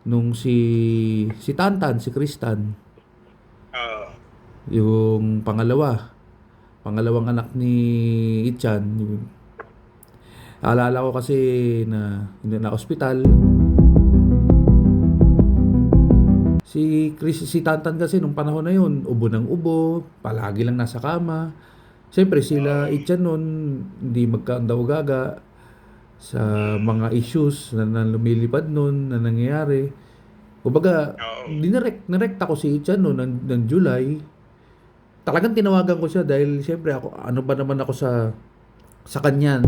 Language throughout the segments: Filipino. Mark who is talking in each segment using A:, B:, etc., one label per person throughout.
A: nung si Tantan, si Kristan,
B: Oo.
A: yung pangalawang anak ni Ichan. Alala ko kasi na hindi na ospital. Si Tantan kasi nung panahon na yun, ubo ng ubo, palagi lang nasa kama. Siyempre sila
B: Oo.
A: Ichan nun, hindi magkaandaw-gaga sa mga issues na lumilipad nun, na nangyayari. Kumbaga,
B: Oo.
A: nirekta ko si Ichan noon ng July. Talagang tinawagan ko siya dahil siyempre ako, ano ba naman ako sa kanya.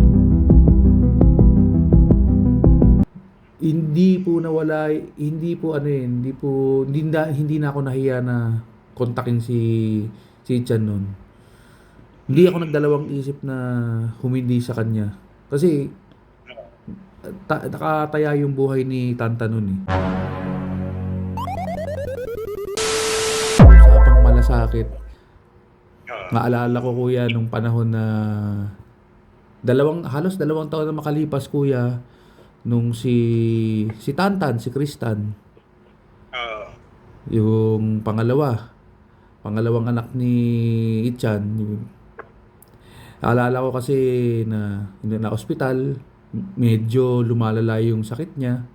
A: Hindi po nawala, hindi po ano hindi na ako nahiya na kontakin si Ichan noon. Hindi ako
B: Mm.
A: nagdalawang isip na humindi sa kanya. Kasi nakataya yung buhay ni Tanta noon eh. Usapang malasakit.
B: Oo.
A: Naalala ko kuya nung panahon na halos dalawang taon na makalipas kuya nung si Tantan, si Kristan,
B: Oo.
A: yung pangalawang anak ni Ichan. Alala ko kasi na hindi na ospital, medyo lumalala yung sakit niya.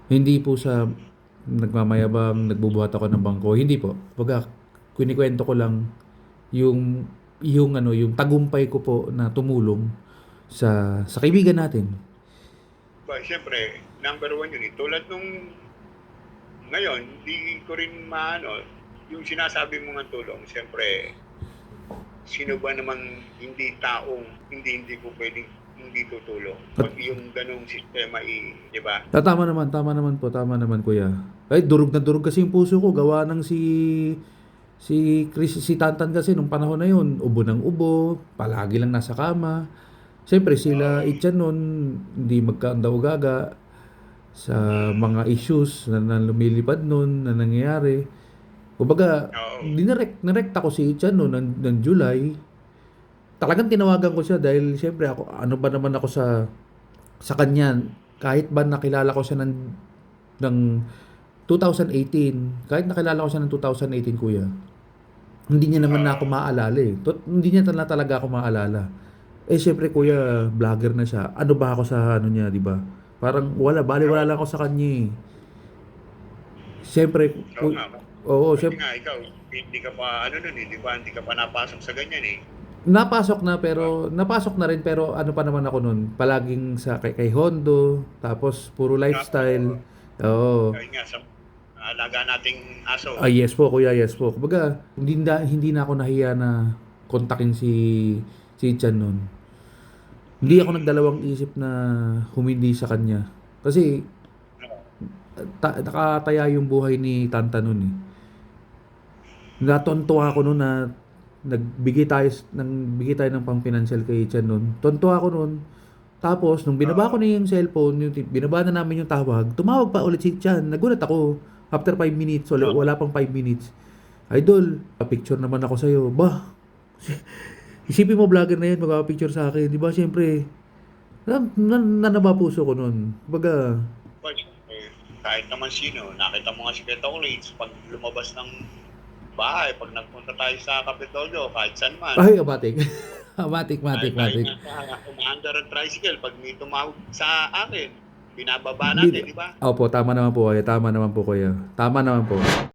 A: Hindi po sa nagmamayabang, nagbubuhat ako ng bangko, hindi po. Pagka kinikwento ko lang yung tagumpay ko po na tumulong sa kaibigan natin.
B: Ba, siyempre, number one yun eh. Tulad nung ngayon, hindi ko rin maano, yung sinasabi mo ng tulong, siyempre, sino ba namang hindi taong hindi ko pwedeng hindi tutulong
A: At
B: pag yung ganong sistema di ba?
A: tama naman po, tama naman kuya. Ay, durog na durog kasi yung puso ko gawa ng si Tantan kasi nung panahon na yun, ubo ng ubo, palagi lang nasa kama. Siyempre sila
B: Oo.
A: Ichan nun, hindi magkaandaw-gaga sa
B: Mm.
A: mga issues na lumilipad nun, na nangyayari. Kumbaga,
B: Oo.
A: nirekta ko si Ichan noon ng July. Talagang tinawagan ko siya dahil siyempre ako, ano ba naman ako sa kanya. Kahit ba nakilala ko siya ng 2018, kahit nakilala ko siya ng 2018 kuya, hindi niya naman na ako
B: Oo.
A: maaalala eh. Hindi niya talaga ako maalala. Eh syempre kuya, vlogger na siya. Ano ba ako sa ano niya, di ba? Parang wala, baliwala
B: Oo.
A: lang ako sa kanya eh. Siyempre,
B: Oo nga.
A: oo,
B: Kasi
A: siyempre,
B: nga, ikaw, hindi ka pa, ano nun eh, di ba? Hindi ka pa napasok sa ganyan eh. Di ba?
A: napasok na rin pero ano pa naman ako nun, palaging sa kay Hondo, tapos puro lifestyle.
B: Oo.
A: Oo.
B: Ayun nga, sa alaga nating aso.
A: Yes po kuya, yes po. Kumbaga, hindi na ako nahiya na kontakin si Chan nun. Hindi ako
B: Mm.
A: nagdalawang isip na humindi sa kanya. Kasi nakataya yung buhay ni Tanta nun eh. Natuntua ako nun na nagbigay tayo ng pang-financial kay Chan nun. Tuntua ako nun. Tapos, nung binaba ko
B: Oo.
A: na yung cellphone, binaba na namin yung tawag, tumawag pa ulit si Chan. Nagulat ako. After 5 minutes,
B: Oo.
A: wala pang 5 minutes. Idol, picture naman ako sa'yo. Bah, isipin mo vlogger na yun, magpapicture sa akin. Di ba, siyempre, nanaba puso ko nun. Baga,
B: Well, kahit naman sino, nakita mo nga si Beto Rates, pag lumabas ng bahay, pag nagpunta tayo sa Kapitolyo, kahit saan man,
A: ay, abatik.
B: kahit tayo
A: Matik.
B: nasa umaandar ng tricycle, pag may tumawag sa akin, binababa natin,
A: Bin,
B: di ba?
A: Opo, tama naman po kayo. Tama naman po kayo. Tama naman po.